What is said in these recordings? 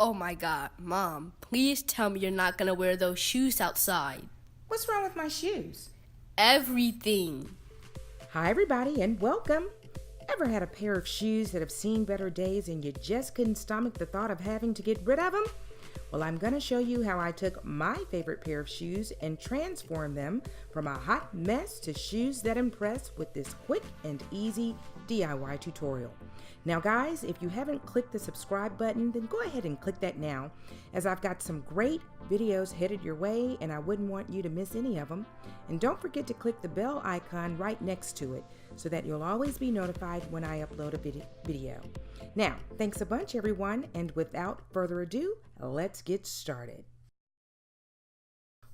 Oh my God, Mom, please tell me you're not gonna wear those shoes outside. What's wrong with my shoes? Everything. Hi, everybody, and welcome. Ever had a pair of shoes that have seen better days and you just couldn't stomach the thought of having to get rid of them? Well, I'm going to show you how I took my favorite pair of shoes and transformed them from a hot mess to shoes that impress with this quick and easy DIY tutorial. Now guys, if you haven't clicked the subscribe button, then go ahead and click that now, as I've got some great videos headed your way and I wouldn't want you to miss any of them. And don't forget to click the bell icon right next to it so that you'll always be notified when I upload a video. Now, thanks a bunch everyone, and without further ado, let's get started.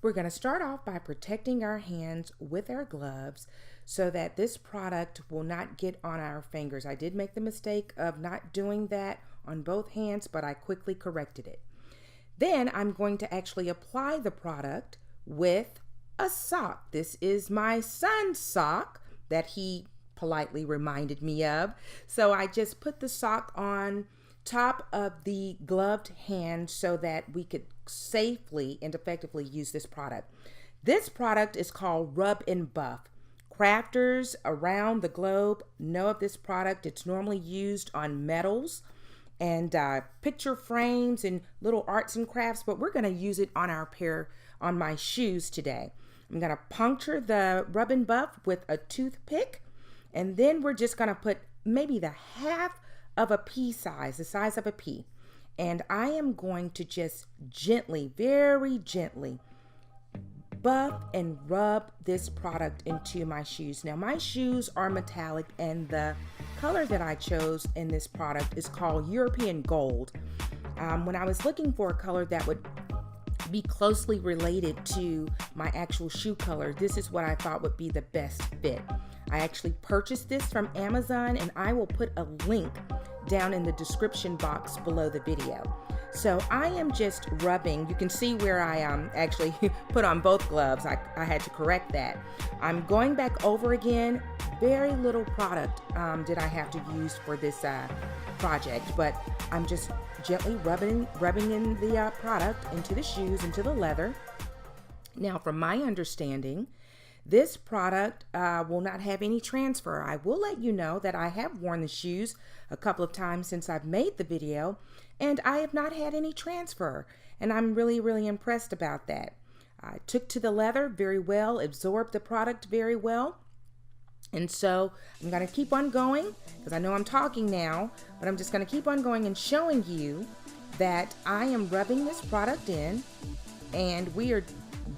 We're going to start off by protecting our hands with our gloves so that this product will not get on our fingers. I did make the mistake of not doing that on both hands, but I quickly corrected it. Then I'm going to actually apply the product with a sock. This is my son's sock that he politely reminded me of. So I just put the sock on top of the gloved hand so that we could safely and effectively use this product. This product is called Rub and Buff. Crafters around the globe know of this product. It's normally used on medals and picture frames and little arts and crafts, but we're going to use it on my shoes today. I'm going to puncture the Rub and Buff with a toothpick, and then we're just going to put maybe the half of a pea size, the size of a pea. And I am going to just gently, very gently, buff and rub this product into my shoes. Now my shoes are metallic and the color that I chose in this product is called European Gold. When I was looking for a color that would be closely related to my actual shoe color, this is what I thought would be the best fit. I actually purchased this from Amazon, and I will put a link down in the description box below the video. So I am just rubbing. You can see where I actually put on both gloves. I had to correct that. I'm going back over again. Very little product did I have to use for this project, but I'm just gently rubbing in the product into the shoes, into the leather. Now, from my understanding, this product will not have any transfer. I will let you know that I have worn the shoes a couple of times since I've made the video, and I have not had any transfer, and I'm really, really impressed about that. I took to the leather very well, absorbed the product very well, and so I'm going to keep on going because I know I'm talking now, but I'm just going to keep on going and showing you that I am rubbing this product in, and we are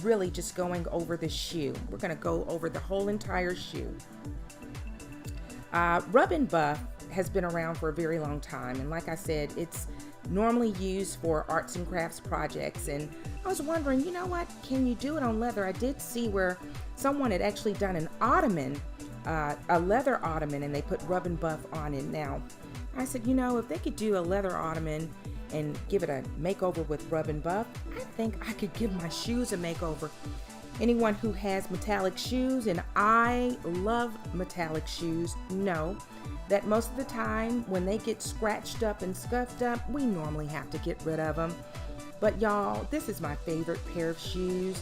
really just going over the shoe. We're going to go over the whole entire shoe. Rub and Buff has been around for a very long time, and like I said, it's normally used for arts and crafts projects, and I was wondering, you know what, can you do it on leather? I did see where someone had actually done an ottoman, a leather ottoman, and they put Rub and Buff on it. Now I said, you know, if they could do a leather ottoman and give it a makeover with Rub and Buff, I think I could give my shoes a makeover. Anyone who has metallic shoes, and I love metallic shoes, know that most of the time when they get scratched up and scuffed up, we normally have to get rid of them. But y'all, this is my favorite pair of shoes.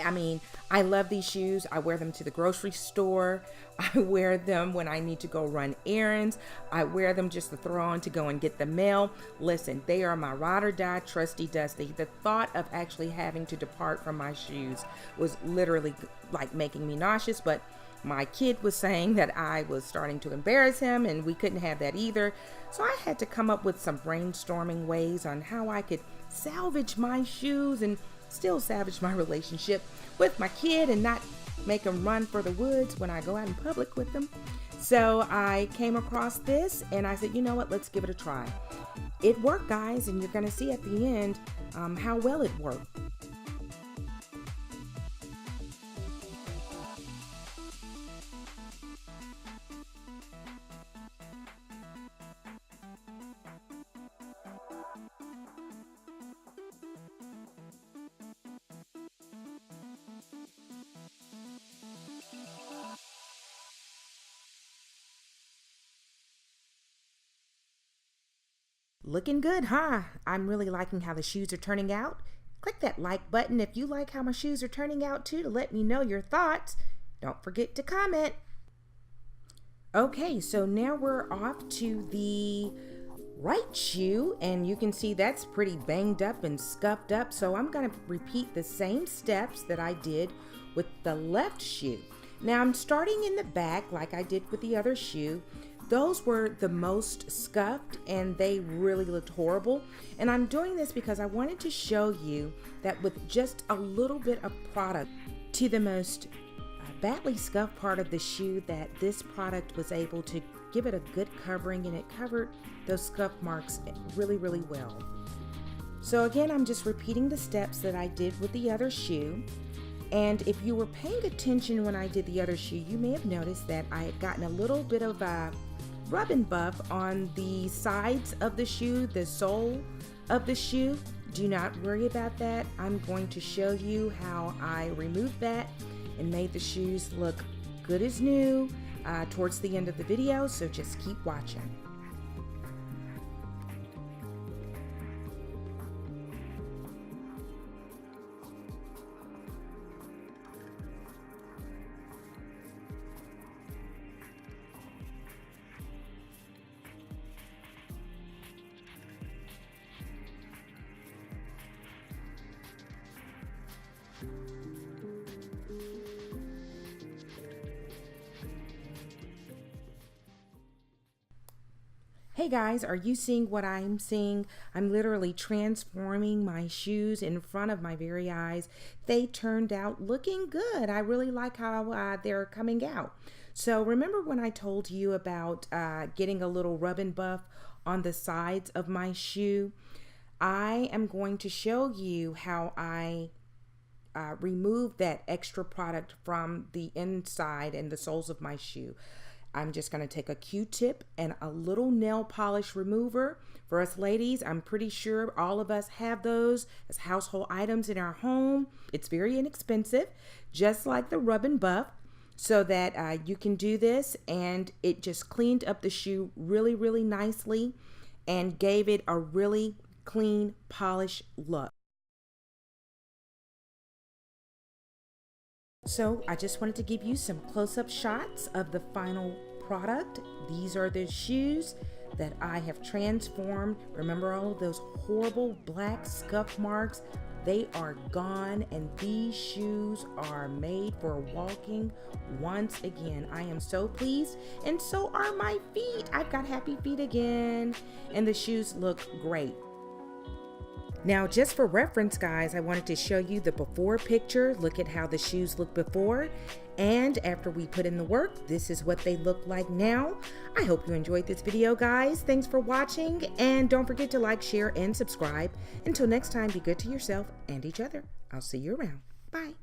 I mean, I love these shoes. I wear them to the grocery store. I wear them when I need to go run errands. I wear them just to throw on to go and get the mail. Listen, they are my ride or die, trusty dusty. The thought of actually having to depart from my shoes was literally like making me nauseous, but my kid was saying that I was starting to embarrass him, and we couldn't have that either. So I had to come up with some brainstorming ways on how I could salvage my shoes and still salvage my relationship with my kid and not make him run for the woods when I go out in public with them. So I came across this and I said, you know what, let's give it a try. It worked, guys, and you're going to see at the end how well it worked. Looking good, huh? I'm really liking how the shoes are turning out. Click that like button if you like how my shoes are turning out too, to let me know your thoughts. Don't forget to comment. Okay, so now we're off to the right shoe, and you can see that's pretty banged up and scuffed up, so I'm going to repeat the same steps that I did with the left shoe. Now I'm starting in the back like I did with the other shoe. Those were the most scuffed and they really looked horrible, and I'm doing this because I wanted to show you that with just a little bit of product to the most badly scuffed part of the shoe, that this product was able to give it a good covering, and it covered those scuff marks really well. So again, I'm just repeating the steps that I did with the other shoe. And if you were paying attention when I did the other shoe, you may have noticed that I had gotten a little bit of a rub and buff on the sides of the shoe, the sole of the shoe. Do not worry about that. I'm going to show you how I removed that and made the shoes look good as new towards the end of the video, so just keep watching. Hey guys, are you seeing what I'm seeing? I'm literally transforming my shoes in front of my very eyes. They turned out looking good. I really like how they're coming out. So remember when I told you about getting a little rub and buff on the sides of my shoe? I am going to show you how I remove that extra product from the inside and the soles of my shoe. I'm just going to take a Q-tip and a little nail polish remover. For us ladies, I'm pretty sure all of us have those as household items in our home. It's very inexpensive, just like the rub and buff, so that you can do this, and it just cleaned up the shoe really nicely and gave it a really clean, polished look. So I just wanted to give you some close-up shots of the final product. These are the shoes that I have transformed. Remember all of those horrible black scuff marks? They are gone, and these shoes are made for walking once again. I am so pleased, and so are my feet. I've got happy feet again, and the shoes look great. Now, just for reference, guys, I wanted to show you the before picture. Look at how the shoes look before, and after we put in the work, this is what they look like now. I hope you enjoyed this video, guys. Thanks for watching, and don't forget to like, share, and subscribe. Until next time, be good to yourself and each other. I'll see you around. Bye.